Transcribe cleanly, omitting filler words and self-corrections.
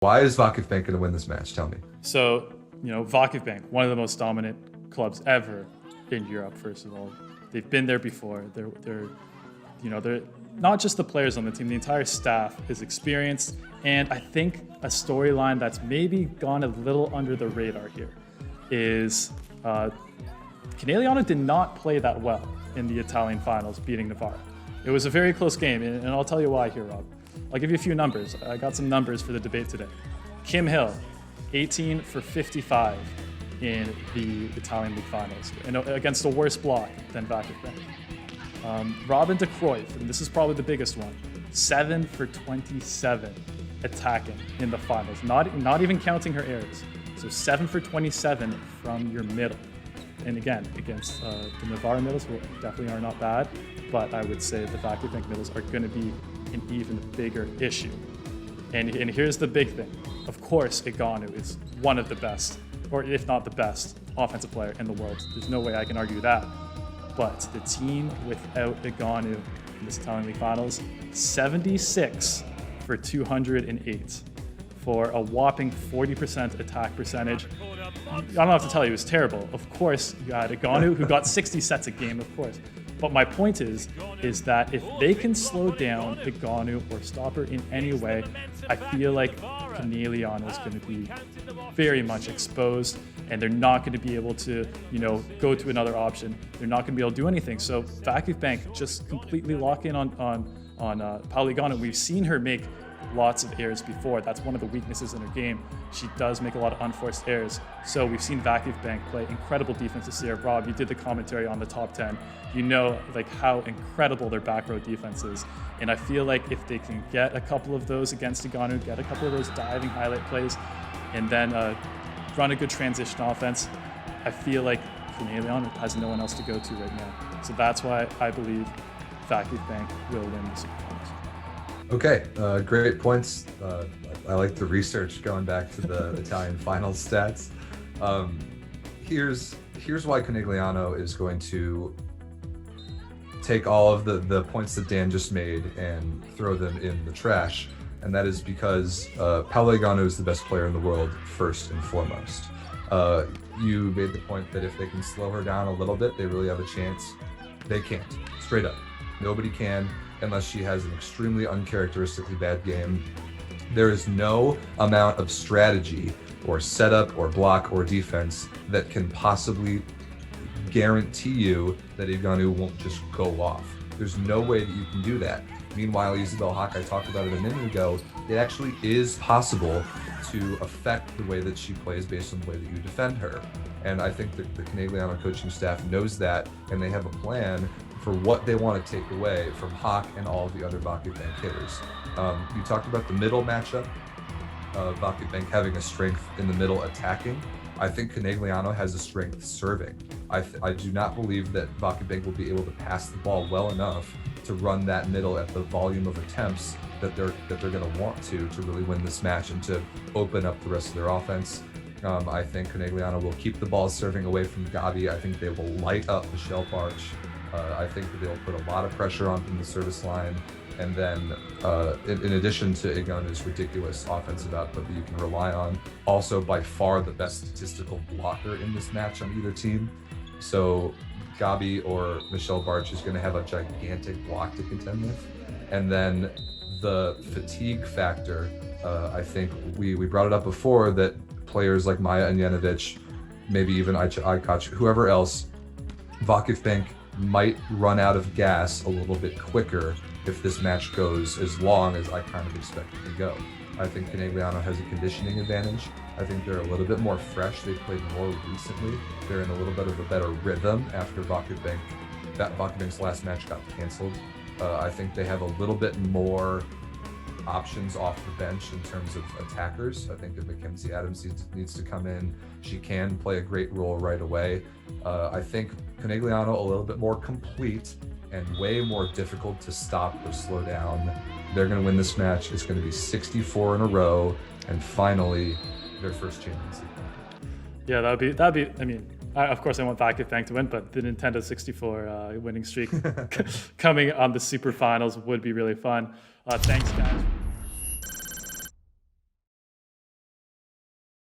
Why is Vakifbank going to win this match? Tell me. So, Vakifbank, one of the most dominant clubs ever in Europe. First of all, they've been there before. They're not just the players on the team. The entire staff is experienced, and I think a storyline that's maybe gone a little under the radar here is Conegliano did not play that well in the Italian finals, beating Navarra. It was a very close game, and I'll tell you why here, Rob. I'll give you a few numbers. I got some numbers for the debate today. Kim Hill, 18 for 55 in the Italian League finals, and against a worse block than Vakifbank. Robin de Cruyff, and this is probably the biggest one, 7 for 27 attacking in the finals, not even counting her errors. So 7 for 27 from your middle. And again, against the Navarra middles, who definitely are not bad, but I would say the Vakifbank middles are going to be an even bigger issue. And here's the big thing. Of course, Eganu is one of the best, or if not the best, offensive player in the world. There's no way I can argue that. But the team without Eganu in this Italian League Finals, 76 for 208 for a whopping 40% attack percentage. I don't have to tell you, it was terrible. Of course, you had Eganu, who got 60 sets a game, of course. But my point is that if they can slow down Eganu or stop her in any way, I feel like Conegliano is going to be very much exposed, and they're not going to be able to, go to another option. They're not going to be able to do anything. So Vakifbank just completely lock in on Paola Eganu. We've seen her make lots of errors before. That's one of the weaknesses in her game. She does make a lot of unforced errors. So we've seen Vakifbank play incredible defense this year. Rob, you did the commentary on the top 10. You know how incredible their back row defense is. And I feel like if they can get a couple of those against Eganu, get a couple of those diving highlight plays, and then run a good transition offense, I feel like Conegliano has no one else to go to right now. So that's why I believe Vakifbank will win this finals. Okay, great points. I like the research going back to the Italian finals stats. Here's why Conegliano is going to take all of the points that Dan just made and throw them in the trash, and that is because Paola Eganu is the best player in the world first and foremost. You made the point that if they can slow her down a little bit, they really have a chance. They can't, straight up. Nobody can, unless she has an extremely uncharacteristically bad game. There is no amount of strategy or setup or block or defense that can possibly guarantee you that Eganu won't just go off. There's no way that you can do that. Meanwhile, Isabel Hawk, I talked about it a minute ago, it actually is possible to affect the way that she plays based on the way that you defend her. And I think that the Conegliano coaching staff knows that, and they have a plan for what they want to take away from Hawk and all of the other Vakifbank hitters. You talked about the middle matchup, Vakifbank having a strength in the middle attacking. I think Conegliano has a strength serving. I do not believe that Vakifbank will be able to pass the ball well enough to run that middle at the volume of attempts that they're going to want to really win this match and to open up the rest of their offense. I think Conegliano will keep the ball serving away from Gabi. I think they will light up Michelle Barch. I think that they'll put a lot of pressure on from the service line. And then in addition to Eganu's ridiculous offensive output that you can rely on, also by far the best statistical blocker in this match on either team. So Gabi or Michelle Barch is going to have a gigantic block to contend with. And then the fatigue factor, I think we brought it up before that players like Maya Anjanovic, maybe even Aicha Aykac, whoever else, Vakifbank might run out of gas a little bit quicker if this match goes as long as I kind of expect it to go. I think Conegliano has a conditioning advantage. I think they're a little bit more fresh. They've played more recently. They're in a little bit of a better rhythm after Vakifbank's last match got canceled. I think they have a little bit more options off the bench in terms of attackers. I think that Mackenzie Adams needs to come in. She can play a great role right away. I think Conegliano a little bit more complete and way more difficult to stop or slow down. They're going to win this match. It's going to be 64 in a row, and finally their first Champions League. Yeah, that'd be. I mean, of course I want Vakifbank to win, but the Nintendo 64 winning streak coming on the SuperFinals would be really fun. Thanks, guys.